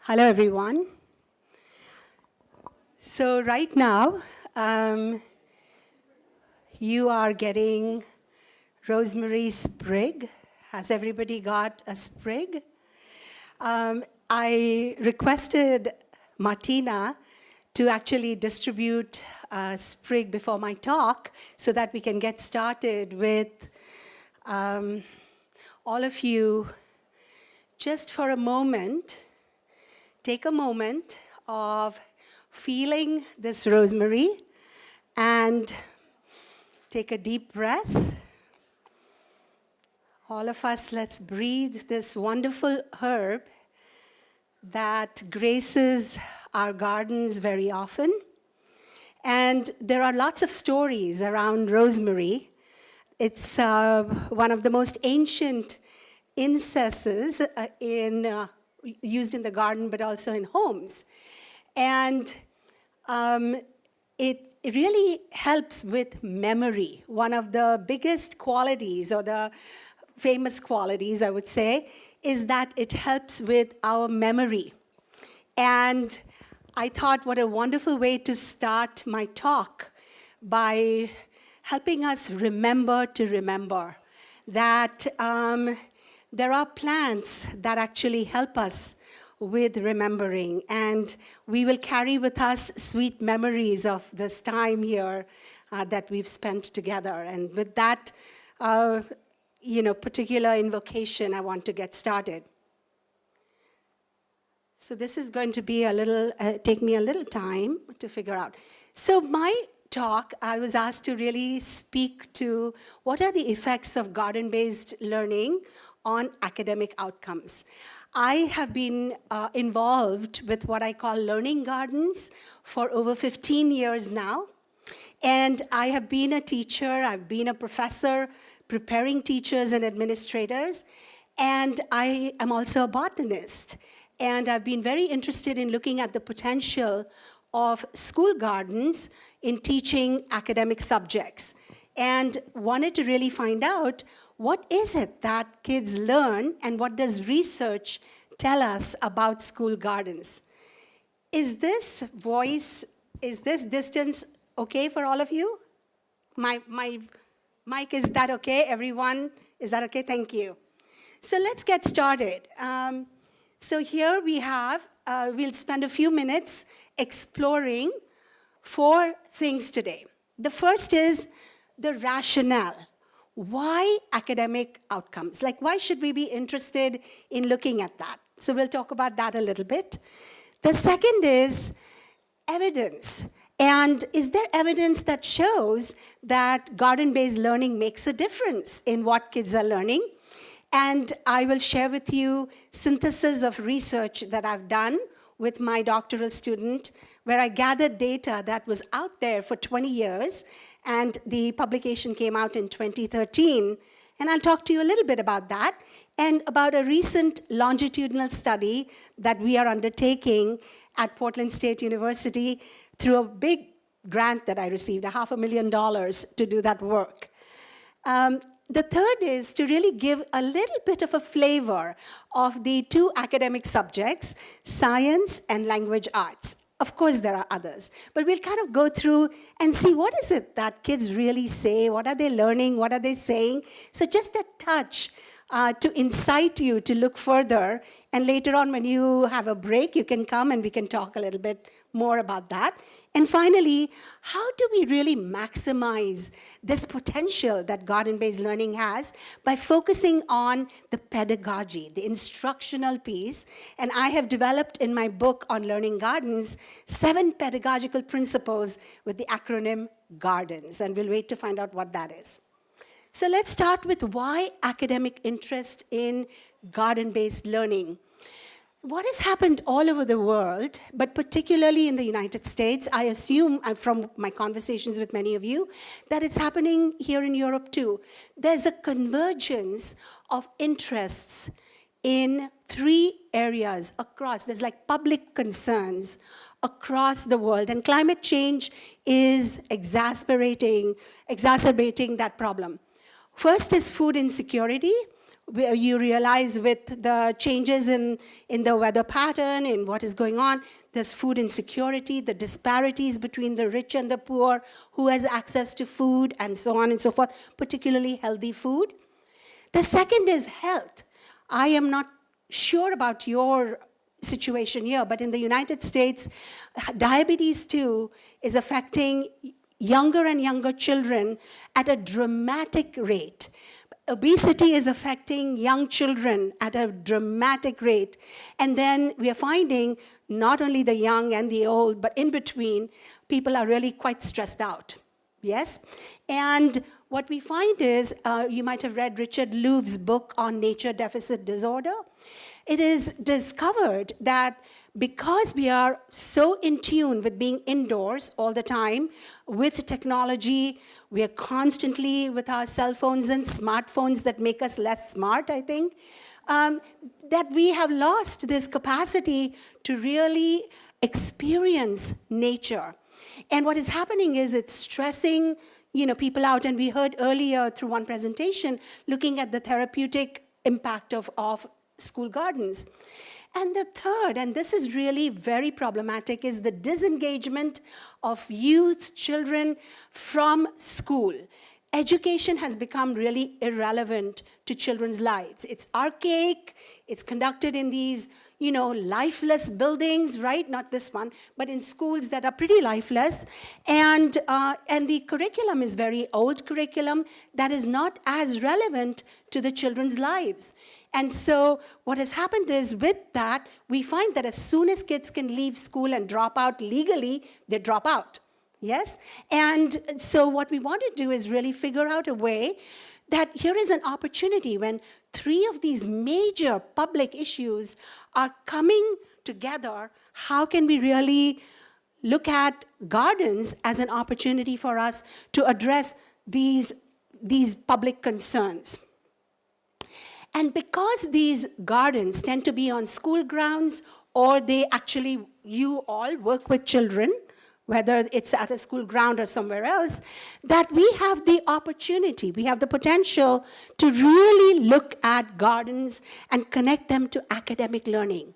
Hello, everyone. So right now, you are getting rosemary sprig. Has everybody got a sprig? I requested Martina to actually distribute a sprig before my talk so that we can get started with all of you. Just for a moment, take a moment of feeling this rosemary and take a deep breath. All of us, let's breathe this wonderful herb that graces our gardens very often. And there are lots of stories around rosemary. It's one of the most ancient incenses used in the garden, but also in homes. And it really helps with memory. One of the biggest qualities, or the famous qualities, I would say, is that it helps with our memory. And I thought, what a wonderful way to start my talk by helping us remember to remember that there are plants that actually help us with remembering, and we will carry with us sweet memories of this time here that we've spent together. And with that, particular invocation, I want to get started. So this is going to be take me a little time to figure out. So my talk, I was asked to really speak to what are the effects of garden-based learning on academic outcomes. I have been involved with what I call learning gardens for over 15 years now. And I have been a teacher, I've been a professor, preparing teachers and administrators. And I am also a botanist. And I've been very interested in looking at the potential of school gardens in teaching academic subjects. And wanted to really find out, what is it that kids learn, and what does research tell us about school gardens? Is this distance okay for all of you? My mic, is that okay? Everyone, is that okay? Thank you. So let's get started. So here we have, we'll spend a few minutes exploring 4 things today. The first is the rationale. Why academic outcomes? Like, why should we be interested in looking at that? So we'll talk about that a little bit. The second is evidence. And is there evidence that shows that garden-based learning makes a difference in what kids are learning? And I will share with you synthesis of research that I've done with my doctoral student, where I gathered data that was out there for 20 years, and the publication came out in 2013. And I'll talk to you a little bit about that, and about a recent longitudinal study that we are undertaking at Portland State University through a big grant that I received, $500,000 to do that work. The third is to really give a little bit of a flavor of the 2 academic subjects, science and language arts. Of course, there are others, but we'll kind of go through and see what is it that kids really say, what are they learning, what are they saying. So just a touch to incite you to look further, and later on when you have a break, you can come and we can talk a little bit more about that. And finally, how do we really maximize this potential that garden-based learning has by focusing on the pedagogy, the instructional piece? And I have developed in my book on learning gardens 7 pedagogical principles with the acronym GARDENS, and we'll wait to find out what that is. So let's start with why academic interest in garden-based learning. What has happened all over the world, but particularly in the United States, I assume from my conversations with many of you, that it's happening here in Europe too. There's a convergence of interests in 3 areas across. There's like public concerns across the world, and climate change is exacerbating that problem. First is food insecurity. you realize with the changes in the weather pattern, in what is going on, there's food insecurity, the disparities between the rich and the poor, who has access to food, and so on and so forth, particularly healthy food. The second is health. I am not sure about your situation here, but in the United States, diabetes too is affecting younger and younger children at a dramatic rate. Obesity is affecting young children at a dramatic rate. And then we are finding not only the young and the old, but in between, people are really quite stressed out. Yes? And what we find is, you might have read Richard Louv's book on nature deficit disorder. It is discovered that because we are so in tune with being indoors all the time, with technology, we are constantly with our cell phones and smartphones that make us less smart, I think, that we have lost this capacity to really experience nature. And what is happening is it's stressing, people out. And we heard earlier through one presentation, looking at the therapeutic impact of school gardens. And the third, and this is really very problematic, is the disengagement of youth, children from school. Education has become really irrelevant to children's lives. It's archaic, it's conducted in these, lifeless buildings, right? Not this one, but in schools that are pretty lifeless. And the curriculum is very old curriculum that is not as relevant to the children's lives. And so what has happened is with that, we find that as soon as kids can leave school and drop out legally, they drop out, yes? And so what we want to do is really figure out a way that here is an opportunity when three of these major public issues are coming together. How can we really look at gardens as an opportunity for us to address these public concerns? And because these gardens tend to be on school grounds, or you all work with children, whether it's at a school ground or somewhere else, that we have the opportunity, we have the potential to really look at gardens and connect them to academic learning.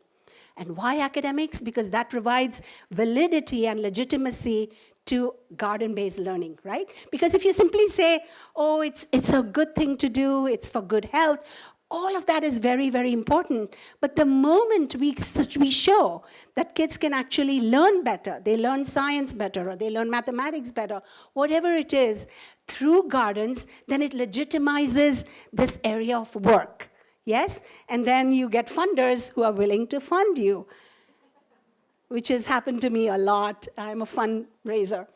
And why academics? Because that provides validity and legitimacy to garden-based learning, right? Because if you simply say, oh, it's a good thing to do, it's for good health, all of that is very, very important. But the moment we show that kids can actually learn better, they learn science better, or they learn mathematics better, whatever it is, through gardens, then it legitimizes this area of work, yes? And then you get funders who are willing to fund you, which has happened to me a lot. I'm a fundraiser.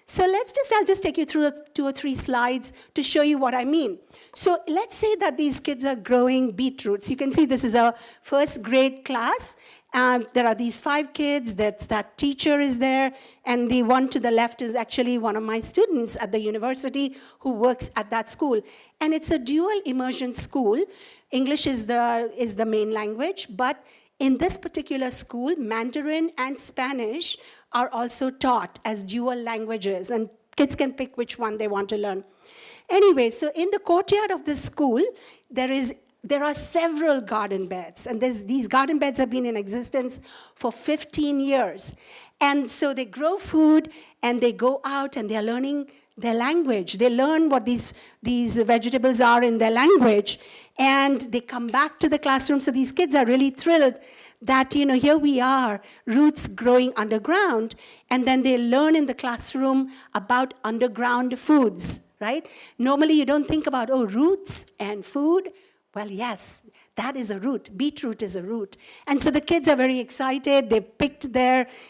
So I'll just take you through 2 or 3 slides to show you what I mean. So let's say that these kids are growing beetroots. You can see this is a first grade class. There are these 5 kids, that teacher is there, and the one to the left is actually one of my students at the university who works at that school. And it's a dual immersion school. English is the main language, but in this particular school, Mandarin and Spanish are also taught as dual languages, and kids can pick which one they want to learn. Anyway, so in the courtyard of this school, there are several garden beds, and these garden beds have been in existence for 15 years. And so they grow food, and they go out, and they're learning their language. They learn what these vegetables are in their language, and they come back to the classroom. So these kids are really thrilled that, here we are, roots growing underground, and then they learn in the classroom about underground foods, right? Normally you don't think about, roots and food. Well, yes, that is a root. Beetroot is a root. And so the kids are very excited. They picked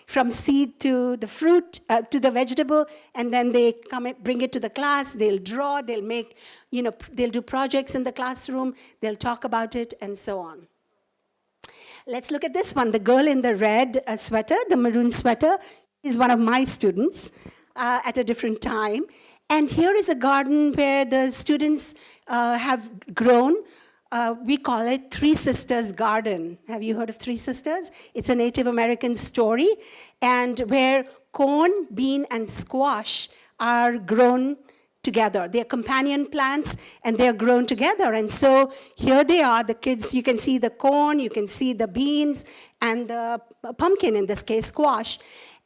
from seed to the fruit, to the vegetable, and then they bring it to the class. They'll draw, they'll make, they'll do projects in the classroom, they'll talk about it, and so on. Let's look at this one. The girl in the red sweater, the maroon sweater, is one of my students at a different time. And here is a garden where the students have grown. We call it Three Sisters Garden. Have you heard of Three Sisters? It's a Native American story, and where corn, bean, and squash are grown together. They're companion plants, and they're grown together. And so here they are, the kids, you can see the corn, you can see the beans, and the pumpkin, in this case, squash.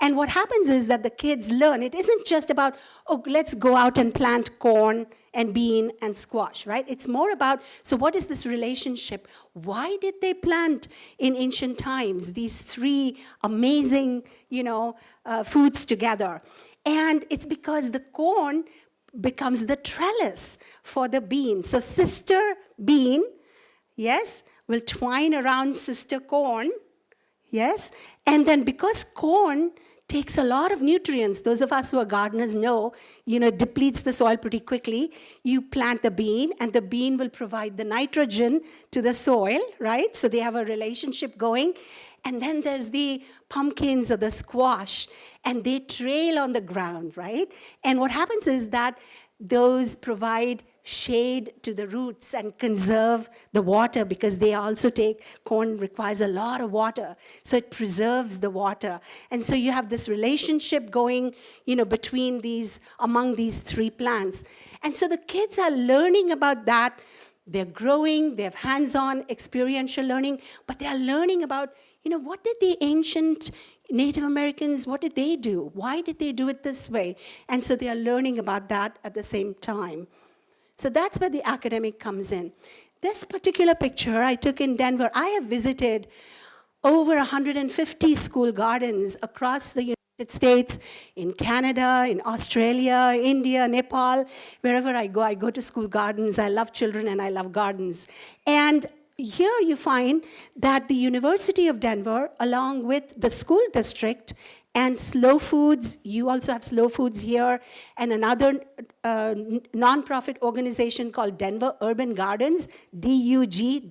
And what happens is that the kids learn. It isn't just about, oh, let's go out and plant corn and bean and squash, right? It's more about, so what is this relationship? Why did they plant in ancient times these three amazing, foods together? And it's because the corn becomes the trellis for the bean. So sister bean, yes, will twine around sister corn, yes? And then because corn takes a lot of nutrients, those of us who are gardeners know, it depletes the soil pretty quickly. You plant the bean, and the bean will provide the nitrogen to the soil, right? So they have a relationship going. And then there's the pumpkins or the squash, and they trail on the ground, right? And what happens is that those provide shade to the roots and conserve the water, because corn requires a lot of water, so it preserves the water. And so you have this relationship going, among these three plants. And so the kids are learning about that. They're growing, they have hands-on experiential learning, but they are learning about, what did the ancient Native Americans, what did they do? Why did they do it this way? And so they are learning about that at the same time. So that's where the academic comes in. This particular picture I took in Denver. I have visited over 150 school gardens across the United States, in Canada, in Australia, India, Nepal. Wherever I go to school gardens. I love children and I love gardens. And here you find that the University of Denver, along with the school district and Slow Foods, you also have Slow Foods here, and another nonprofit organization called Denver Urban Gardens, DUG,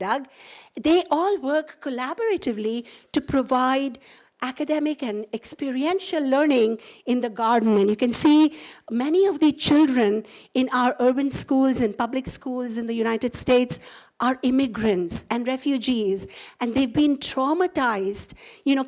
they all work collaboratively to provide academic and experiential learning in the garden. And you can see many of the children in our urban schools and public schools in the United States are immigrants and refugees, and they've been traumatized,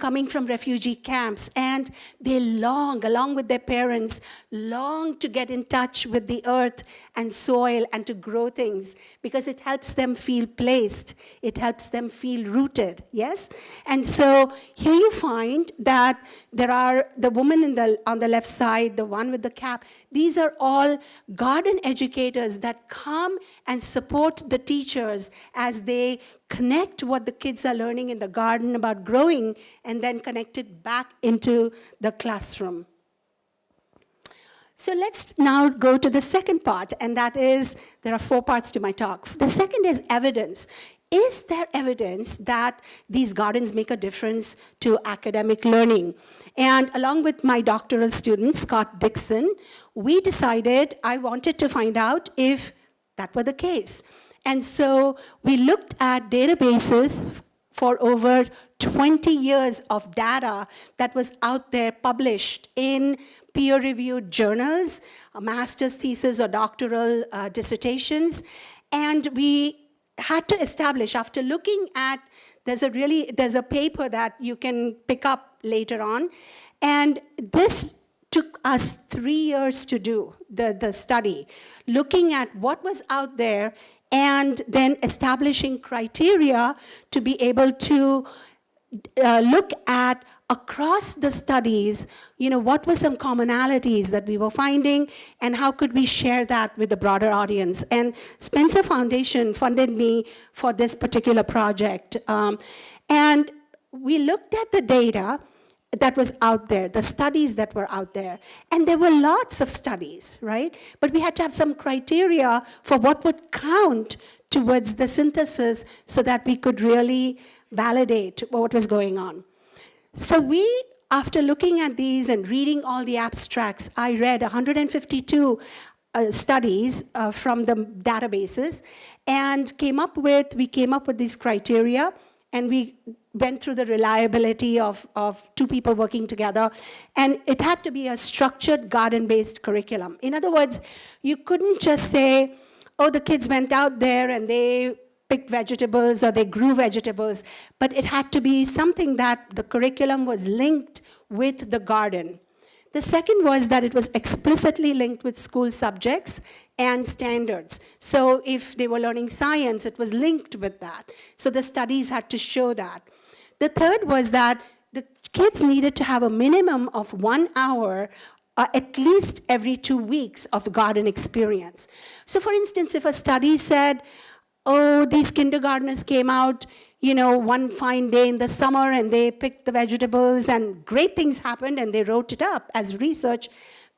coming from refugee camps, and they long, along with their parents, long to get in touch with the earth and soil and to grow things, because it helps them feel placed, it helps them feel rooted, yes? And so here you find that there are the woman on the left side, the one with the cap. These are all garden educators that come and support the teachers as they connect what the kids are learning in the garden about growing, and then connect it back into the classroom. So let's now go to the second part, and that is, there are 4 parts to my talk. The second is evidence. Is there evidence that these gardens make a difference to academic learning? And along with my doctoral student, Scott Dixon, we decided I wanted to find out if that were the case. And so we looked at databases for over 20 years of data that was out there published in peer-reviewed journals, a master's thesis or doctoral dissertations. And we had to establish, after looking at, there's a paper that you can pick up later on, and this took us 3 years to do the study, looking at what was out there and then establishing criteria to be able to look at across the studies, what were some commonalities that we were finding, and how could we share that with the broader audience. And Spencer Foundation funded me for this particular project. And we looked at the data that was out there, the studies that were out there. And there were lots of studies, right? But we had to have some criteria for what would count towards the synthesis so that we could really validate what was going on. So after looking at these and reading all the abstracts, I read 152 studies from the databases, and we came up with these criteria, and we went through the reliability of 2 people working together, and it had to be a structured garden-based curriculum. In other words, you couldn't just say, oh, the kids went out there and they picked vegetables or they grew vegetables, but it had to be something that the curriculum was linked with the garden. The second was that it was explicitly linked with school subjects and standards. So if they were learning science, it was linked with that. So the studies had to show that. The third was that the kids needed to have a minimum of 1 hour at least every 2 weeks of garden experience. So for instance, if a study said, oh, these kindergartners came out, one fine day in the summer and they picked the vegetables and great things happened and they wrote it up as research,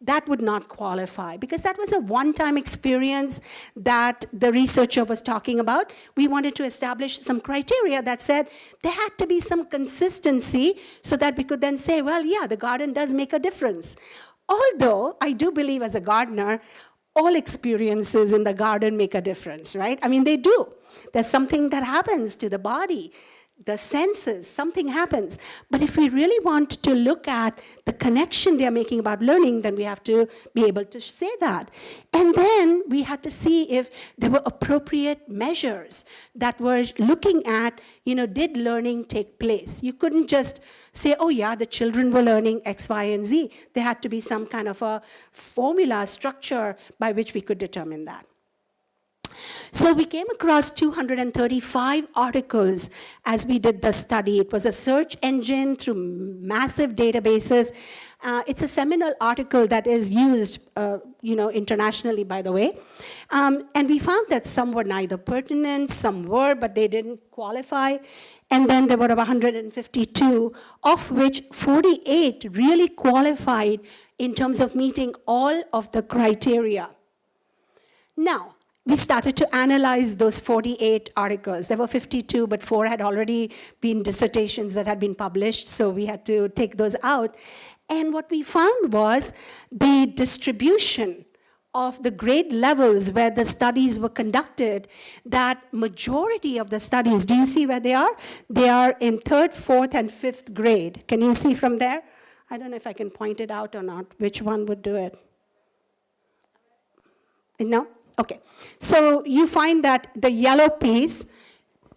that would not qualify because that was a one-time experience that the researcher was talking about. We wanted to establish some criteria that said there had to be some consistency so that we could then say, well, yeah, the garden does make a difference. Although I do believe as a gardener, all experiences in the garden make a difference, right? I mean, they do. There's something that happens to the body, the senses, something happens. But if we really want to look at the connection they're making about learning, then we have to be able to say that. And then we had to see if there were appropriate measures that were looking at, did learning take place? You couldn't just say, oh yeah, the children were learning X, Y, and Z. There had to be some kind of a formula, structure by which we could determine that. So we came across 235 articles as we did the study. It was a search engine through massive databases. It's a seminal article that is used, internationally, by the way. And we found that some were neither pertinent, some were, but they didn't qualify. And then there were about 152, of which 48 really qualified in terms of meeting all of the criteria. Now, we started to analyze those 48 articles. There were 52, but 4 had already been dissertations that had been published, so we had to take those out. And what we found was the distribution of the grade levels where the studies were conducted, that majority of the studies, do you see where they are? They are in 3rd, 4th, and 5th grade. Can you see from there? I don't know if I can point it out or not. Which one would do it? No? Okay, so you find that the yellow piece,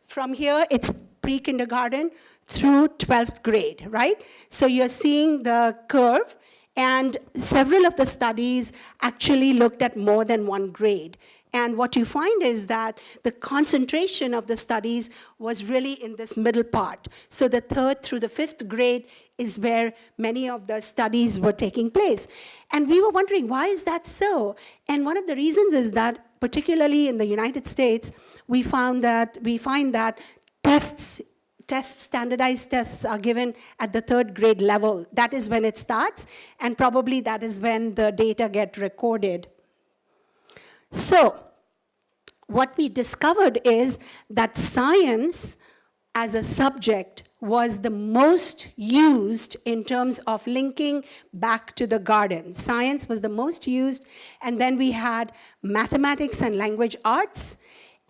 from here, it's pre-kindergarten through 12th grade, right? So you're seeing the curve, and several of the studies actually looked at more than one grade. And what you find is that the concentration of the studies was really in this middle part. So the 3rd through the 5th grade is where many of the studies were taking place. And we were wondering, why is that so? And one of the reasons is that, particularly in the United States, we find that standardized tests are given at the 3rd grade level. That is when it starts, and probably that is when the data get recorded. So, what we discovered is that science as a subject was the most used in terms of linking back to the garden. Science was the most used, and then we had mathematics and language arts,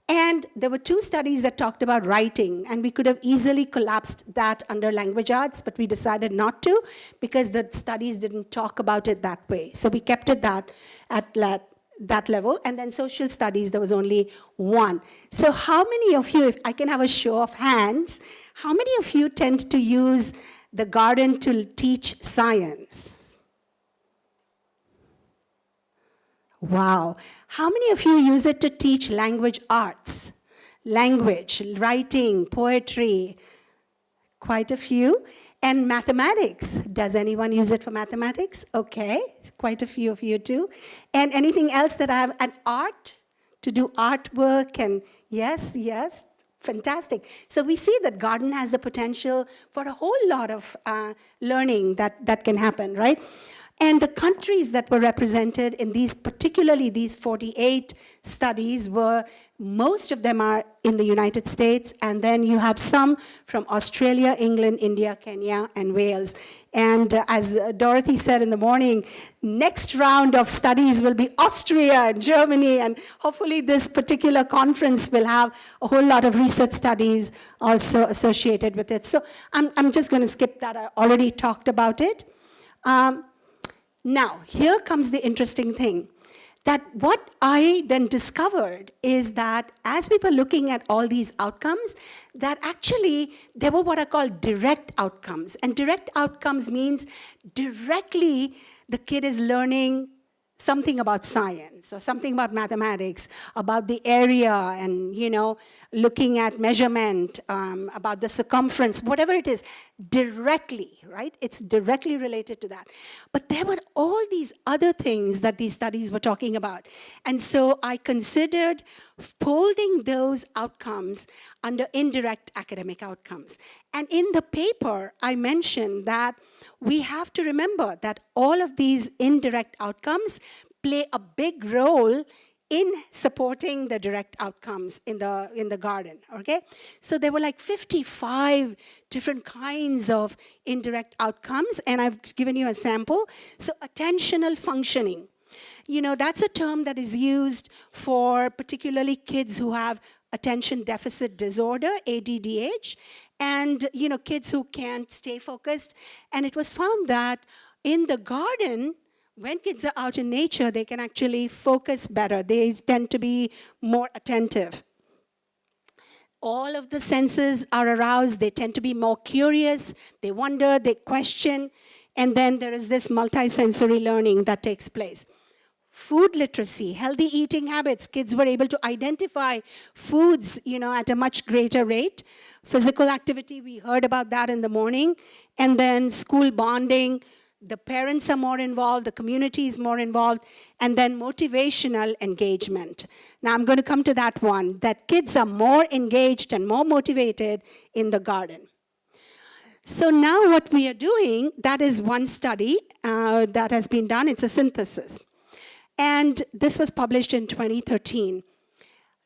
and there were 2 studies that talked about writing, and we could have easily collapsed that under language arts, but we decided not to because the studies didn't talk about it that way. So we kept it at that level, and then social studies, there was only 1. So how many of you, if I can have a show of hands, how many of you tend to use the garden to teach science? Wow. How many of you use it to teach language arts? Language, writing, poetry? Quite a few. And mathematics. Does anyone use it for mathematics? Okay, quite a few of you too. And anything else that I have? And art, to do artwork, and yes, fantastic. So we see that garden has the potential for a whole lot of learning that can happen, right? And the countries that were represented in particularly these 48 studies most of them are in the United States, and then you have some from Australia, England, India, Kenya, and Wales. And as Dorothy said in the morning, next round of studies will be Austria and Germany, and hopefully this particular conference will have a whole lot of research studies also associated with it. So I'm just going to skip that. I already talked about it. Now, here comes the interesting thing. That what I then discovered is that as we were looking at all these outcomes, that actually there were what are called direct outcomes. And direct outcomes means directly the kid is learning something about science or something about mathematics, about the area and, looking at measurement, about the circumference, whatever it is, directly, right? It's directly related to that. But there were all these other things that these studies were talking about. And so I considered folding those outcomes under indirect academic outcomes. And in the paper, I mentioned that we have to remember that all of these indirect outcomes play a big role in supporting the direct outcomes in the garden, okay? So there were like 55 different kinds of indirect outcomes, and I've given you a sample. So attentional functioning. That's a term that is used for particularly kids who have attention deficit disorder, ADDH, and kids who can't stay focused. And it was found that in the garden, when kids are out in nature, they can actually focus better. They tend to be more attentive. All of the senses are aroused. They tend to be more curious. They wonder, they question. And then there is this multisensory learning that takes place. Food literacy, healthy eating habits. Kids were able to identify foods, at a much greater rate. Physical activity, we heard about that in the morning. And then school bonding. The parents are more involved, the community is more involved, and then motivational engagement. Now I'm going to come to that one, that kids are more engaged and more motivated in the garden. So now what we are doing, that is one study that has been done. It's a synthesis. And this was published in 2013.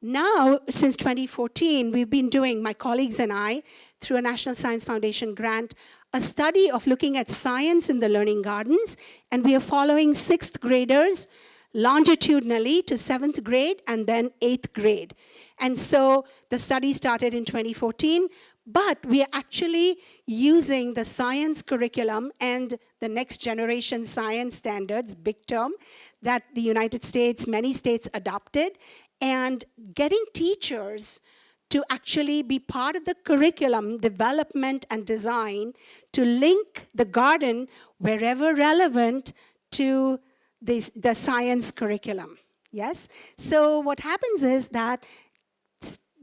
Now, since 2014, we've been doing, my colleagues and I, through a National Science Foundation grant, a study of looking at science in the learning gardens, and we are following 6th graders longitudinally to 7th grade and then 8th grade. And so the study started in 2014, but we are actually using the science curriculum and the next generation science standards, big term, that the United States, many states adopted, and getting teachers to actually be part of the curriculum development and design to link the garden wherever relevant to the science curriculum, yes? So what happens is that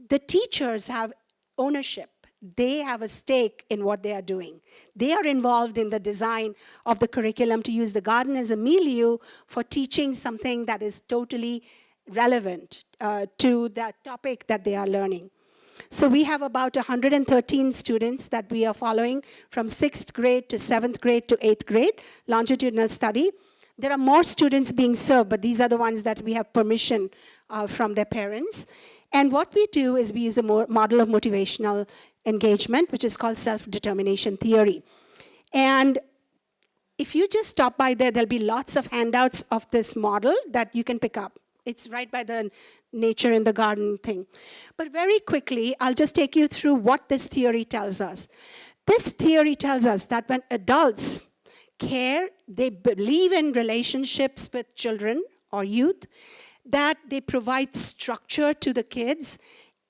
the teachers have ownership. They have a stake in what they are doing. They are involved in the design of the curriculum to use the garden as a milieu for teaching something that is totally relevant to that topic that they are learning. So we have about 113 students that we are following from 6th grade to 7th grade to 8th grade, longitudinal study. There are more students being served, but these are the ones that we have permission from their parents. And what we do is we use a model of motivational engagement, which is called self-determination theory. And if you just stop by there, there'll be lots of handouts of this model that you can pick up. It's right by the nature in the garden thing. But very quickly, I'll just take you through what this theory tells us. This theory tells us that when adults care, they believe in relationships with children or youth, that they provide structure to the kids,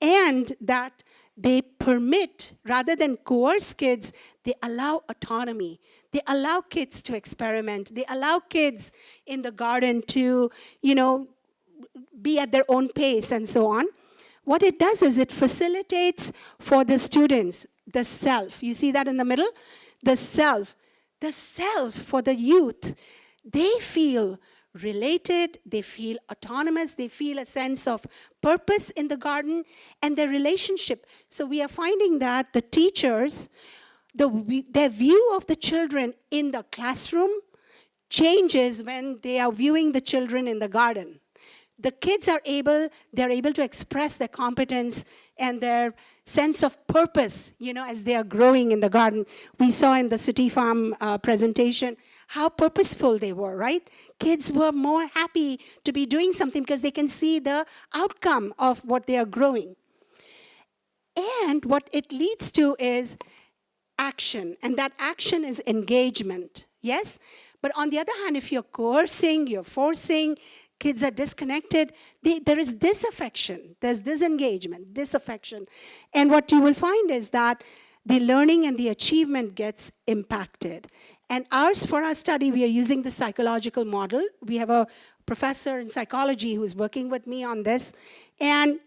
and that they permit, rather than coerce kids, they allow autonomy. They allow kids to experiment. They allow kids in the garden to, be at their own pace and so on. What it does is it facilitates for the students the self. You see that in the middle? The self for the youth. They feel related, they feel autonomous, they feel a sense of purpose in the garden and their relationship. So we are finding that the teachers, their view of the children in the classroom changes when they are viewing the children in the garden. The kids they're able to express their competence and their sense of purpose, as they are growing in the garden. We saw in the City Farm presentation how purposeful they were, right? Kids were more happy to be doing something because they can see the outcome of what they are growing. And what it leads to is action, and that action is engagement, yes? But on the other hand, if you're coercing, you're forcing, kids are disconnected, there is disaffection, there's disengagement, disaffection. And what you will find is that the learning and the achievement gets impacted. And for our study, we are using the psychological model. We have a professor in psychology who's working with me on this. And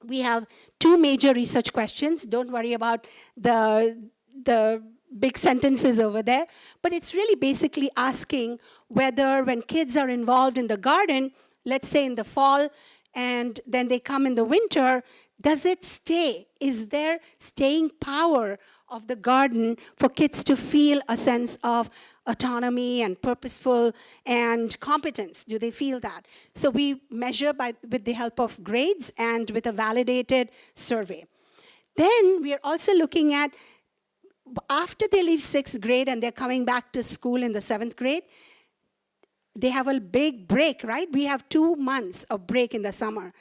we have 2 major research questions. Don't worry about the big sentences over there. But it's really basically asking whether when kids are involved in the garden, let's say in the fall, and then they come in the winter, does it stay? Is there staying power of the garden for kids to feel a sense of autonomy and purposeful and competence? Do they feel that? So we measure with the help of grades and with a validated survey. Then we are also looking at, after they leave 6th grade and they're coming back to school in the 7th grade, they have a big break, right? We have 2 months of break in the summer.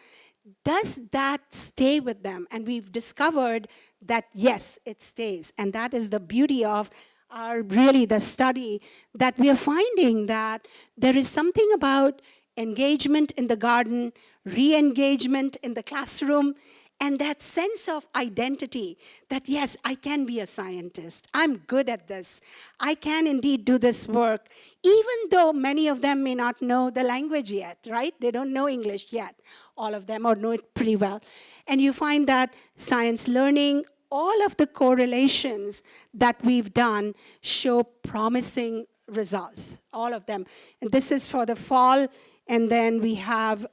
Does that stay with them? And we've discovered that, yes, it stays. And that is the beauty of the study, that we are finding that there is something about engagement in the garden, re-engagement in the classroom, and that sense of identity that, yes, I can be a scientist. I'm good at this. I can indeed do this work, even though many of them may not know the language yet, right? They don't know English yet, all of them, or know it pretty well. And you find that science learning, all of the correlations that we've done show promising results, all of them. And this is for the fall, and then we have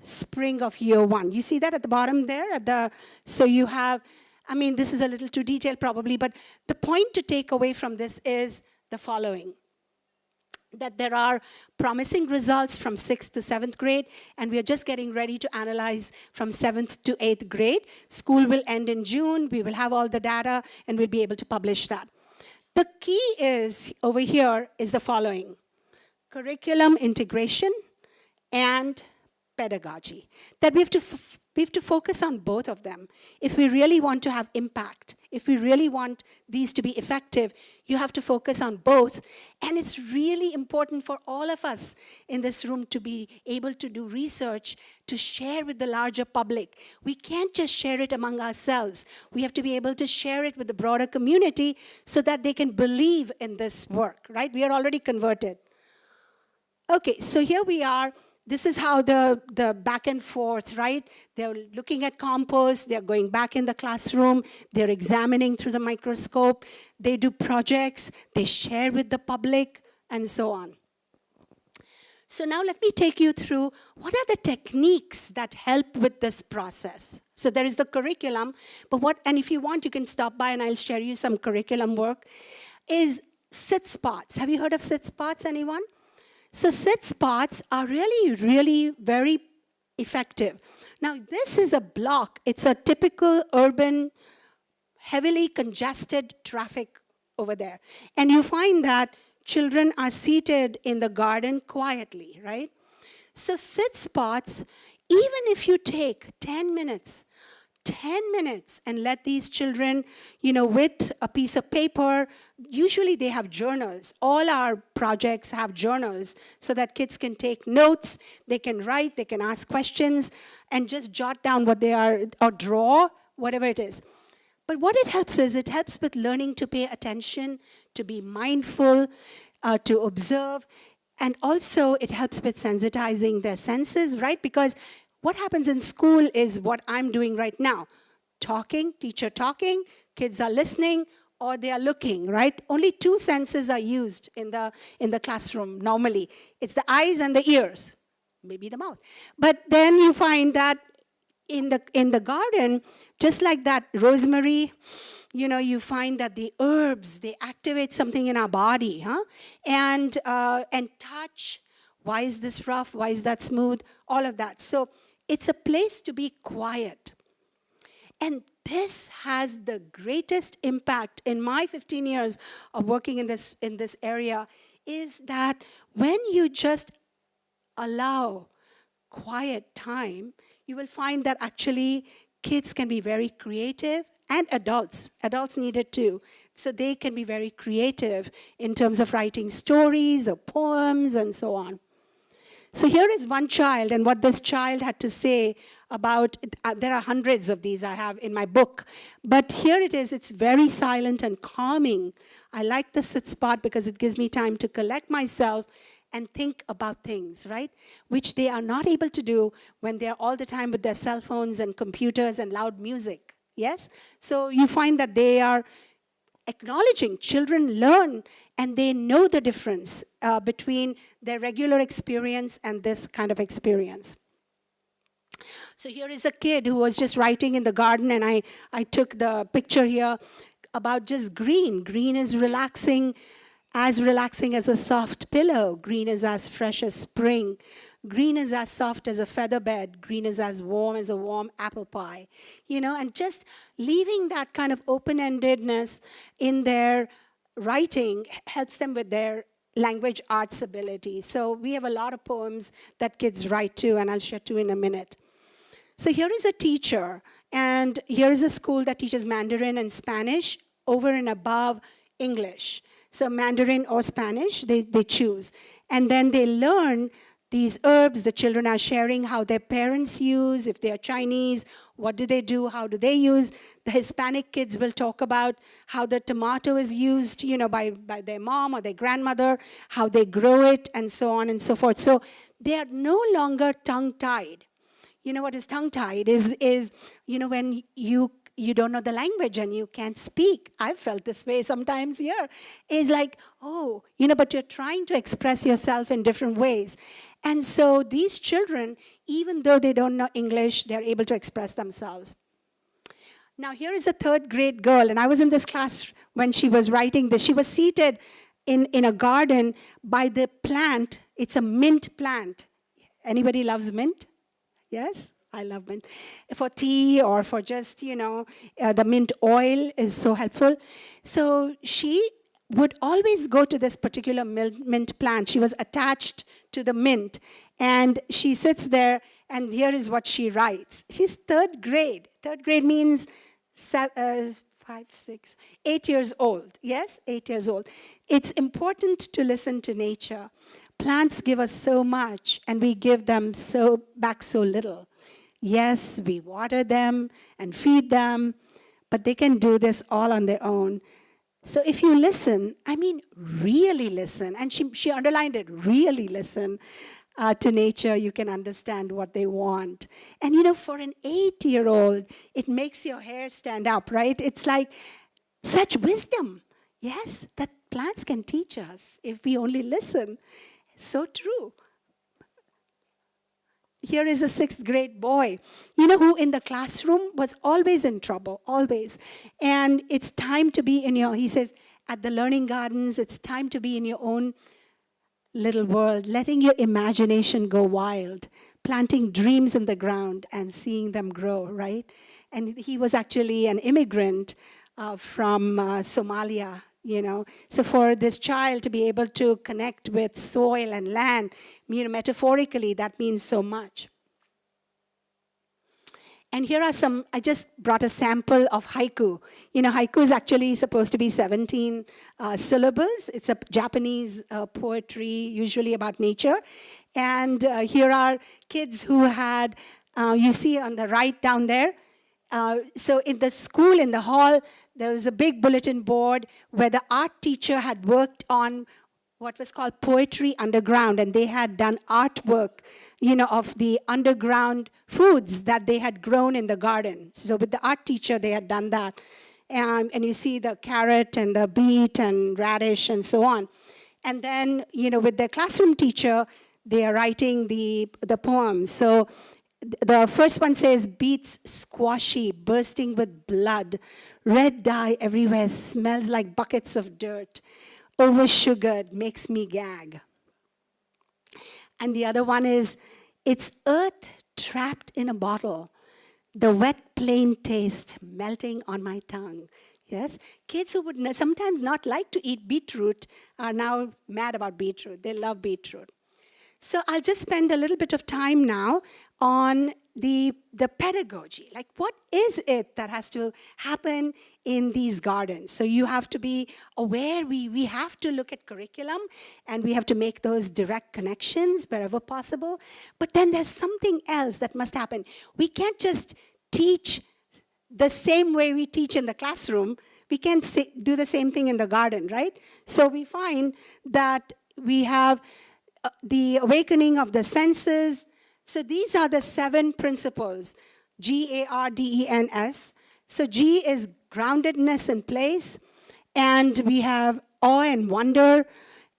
spring of year 1. You see that at the bottom there? So you have, this is a little too detailed probably, but the point to take away from this is the following: that there are promising results from 6th to 7th grade, and we are just getting ready to analyze from 7th to 8th grade. School will end in June. We will have all the data, and we'll be able to publish that. The key is, over here, is the following: curriculum integration and pedagogy. That we have to focus on both of them. If we really want to have impact, if we really want these to be effective, you have to focus on both. And it's really important for all of us in this room to be able to do research, to share with the larger public. We can't just share it among ourselves. We have to be able to share it with the broader community so that they can believe in this work, right? We are already converted. Okay, so here we are. This is how the back and forth, right? They're looking at compost, they're going back in the classroom, they're examining through the microscope, they do projects, they share with the public, and so on. So now let me take you through what are the techniques that help with this process. So there is the curriculum, and if you want, you can stop by and I'll share you some curriculum work, is sit spots. Have you heard of sit spots, anyone? So sit spots are really, really very effective. Now, this is a block. It's a typical urban, heavily congested traffic over there. And you find that children are seated in the garden quietly, right? So sit spots, even if you take 10 minutes and let these children, with a piece of paper, usually they have journals. All our projects have journals so that kids can take notes, they can write, they can ask questions, and just jot down what they are, or draw, whatever it is. But what it helps is, it helps with learning to pay attention, to be mindful, to observe, and also it helps with sensitizing their senses, right? Because what happens in school is what I'm doing right now. Talking, teacher talking, kids are listening, or they are looking, right? Only 2 senses are used in the classroom normally. It's the eyes and the ears, maybe the mouth. But then you find that in the garden, just like that rosemary, you find that the herbs, they activate something in our body, huh? And touch, why is this rough? Why is that smooth? All of that. So it's a place to be quiet. And this has the greatest impact in my 15 years of working in this area, is that when you just allow quiet time, you will find that actually kids can be very creative, and adults need it too. So they can be very creative in terms of writing stories or poems and so on. So here is one child, and what this child had to say about, there are hundreds of these I have in my book, but here it is, it's very silent and calming. I like the sit spot because it gives me time to collect myself and think about things, right? Which they are not able to do when they're all the time with their cell phones and computers and loud music, yes? So you find that they are acknowledging, children learn and they know the difference between their regular experience and this kind of experience. So here is a kid who was just writing in the garden, and I took the picture here about just green. Green is relaxing as a soft pillow. Green is as fresh as spring. Green is as soft as a feather bed. Green is as a warm apple pie. You know, and just leaving that kind of open-endedness in their writing helps them with their language arts ability. So we have a lot of poems that kids write too, and I'll share two in a minute. So here is a teacher, and here is a school that teaches Mandarin and Spanish over and above English. So Mandarin or Spanish, they choose. And then they learn these herbs. The children are sharing how their parents use. If they are Chinese, what do they do? How do they use? The Hispanic kids will talk about how the tomato is used, you know, by their mom or their grandmother, how they grow it, and so on and so forth. So they are no longer tongue-tied. You know what is tongue-tied is you know, when you don't know the language and you can't speak. I've felt this way sometimes here. It's like, oh, you know, but you're trying to express yourself in different ways. And so these children, even though they don't know English, they're able to express themselves. Now here is a third grade girl, and I was in this class when she was writing this. She was seated in a garden by the plant. It's a mint plant. Anybody loves mint? Yes, I love mint. For tea or for just, you know, the mint oil is so helpful. So she would always go to this particular mint plant. She was attached to the mint. And she sits there, and here is what she writes. She's third grade. Third grade means 8 years old. Yes, 8 years old. It's important to listen to nature. Plants give us so much, and we give them back so little. Yes, we water them and feed them, but they can do this all on their own. So if you listen, I mean really listen, and she underlined it, really listen to nature, you can understand what they want. And you know, for an 8-year-old, it makes your hair stand up, right? It's like such wisdom, yes, that plants can teach us if we only listen. So true. Here is a 6th grade boy, you know, who in the classroom was always in trouble, always. And it's time to be in he says, at the learning gardens, it's time to be in your own little world, letting your imagination go wild, planting dreams in the ground and seeing them grow, right? And he was actually an immigrant from Somalia, you know. So for this child to be able to connect with soil and land, you know, metaphorically, that means so much. And here are some, I just brought a sample of haiku. You know, haiku is actually supposed to be 17 syllables. It's a Japanese poetry, usually about nature. And here are kids who had, you see on the right down there, so in the school, in the hall, there was a big bulletin board where the art teacher had worked on what was called Poetry Underground, and they had done artwork, you know, of the underground foods that they had grown in the garden. So with the art teacher, they had done that. And you see the carrot and the beet and radish and so on. And then, you know, with the classroom teacher, they are writing the poems. So the first one says, beets squashy, bursting with blood, red dye everywhere, smells like buckets of dirt, over-sugared, makes me gag. And the other one is, it's earth trapped in a bottle, the wet plain taste melting on my tongue. Yes, kids who would sometimes not like to eat beetroot are now mad about beetroot. They love beetroot. So I'll just spend a little bit of time now on the pedagogy, like what is it that has to happen in these gardens? So you have to be aware, we have to look at curriculum and we have to make those direct connections wherever possible. But then there's something else that must happen. We can't just teach the same way we teach in the classroom. We can't do the same thing in the garden, right? So we find that we have the awakening of the senses. So these are the 7 principles, GARDENS. So G is groundedness in place, and we have awe and wonder,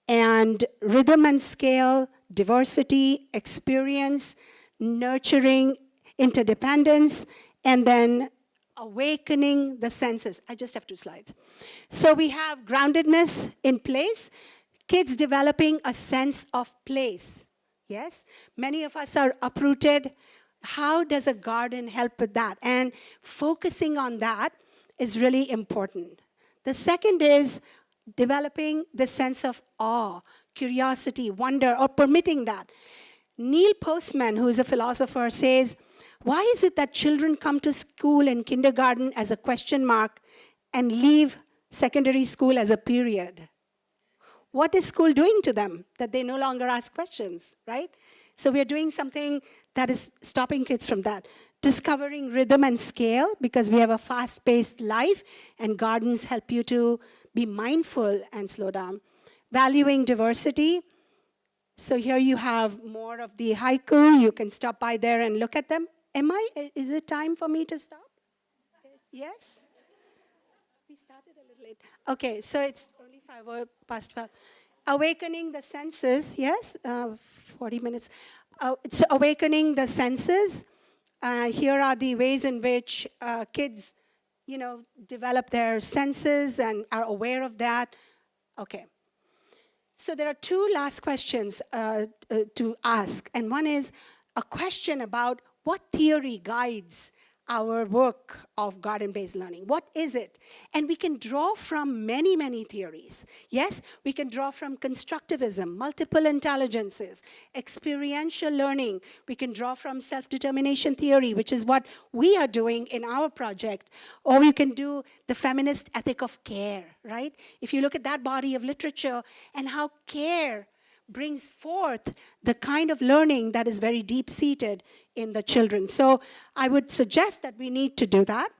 and rhythm and scale, diversity, experience, nurturing, interdependence, and then awakening the senses. I just have 2 slides. So we have groundedness in place, kids developing a sense of place. Yes, many of us are uprooted. How does a garden help with that? And focusing on that is really important. The second is developing the sense of awe, curiosity, wonder, or permitting that. Neil Postman, who is a philosopher, says, why is it that children come to school in kindergarten as a question mark and leave secondary school as a period? What is school doing to them that they no longer ask questions, right? So we are doing something that is stopping kids from that. Discovering rhythm and scale, because we have a fast-paced life, and gardens help you to be mindful and slow down. Valuing diversity. So here you have more of the haiku. You can stop by there and look at them. Is it time for me to stop? Yes? We started a little late. Okay, so it's only 5:05. Awakening the senses, yes? 40 minutes. So awakening the senses. Here are the ways in which kids, develop their senses and are aware of that. Okay. So there are 2 last questions to ask. And one is a question about what theory guides our work of garden-based learning. What is it? And we can draw from many, many theories. Yes, we can draw from constructivism, multiple intelligences, experiential learning. We can draw from self-determination theory, which is what we are doing in our project. Or you can do the feminist ethic of care, right? If you look at that body of literature and how care brings forth the kind of learning that is very deep-seated in the children. So I would suggest that we need to do that.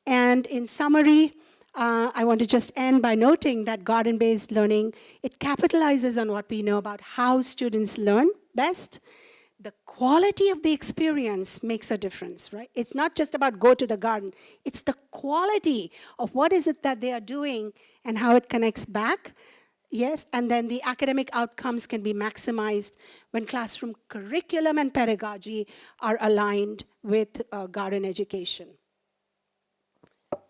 And in summary, I want to just end by noting that garden-based learning, it capitalizes on what we know about how students learn best. The quality of the experience makes a difference, right? It's not just about go to the garden. It's the quality of what is it that they are doing and how it connects back. Yes, and then the academic outcomes can be maximized when classroom curriculum and pedagogy are aligned with garden education.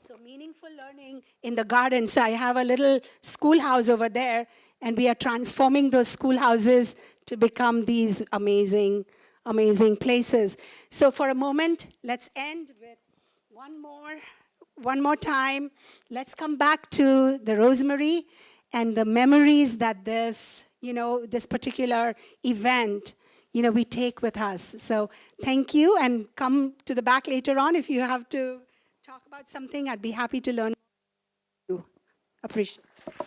So meaningful learning in the garden. So I have a little schoolhouse over there, and we are transforming those schoolhouses to become these amazing, amazing places. So for a moment, let's end with one more time. Let's come back to the rosemary and the memories that this particular event, we take with us. So thank you, and come to the back later on if you have to talk about something. I'd be happy to learn. Appreciate it.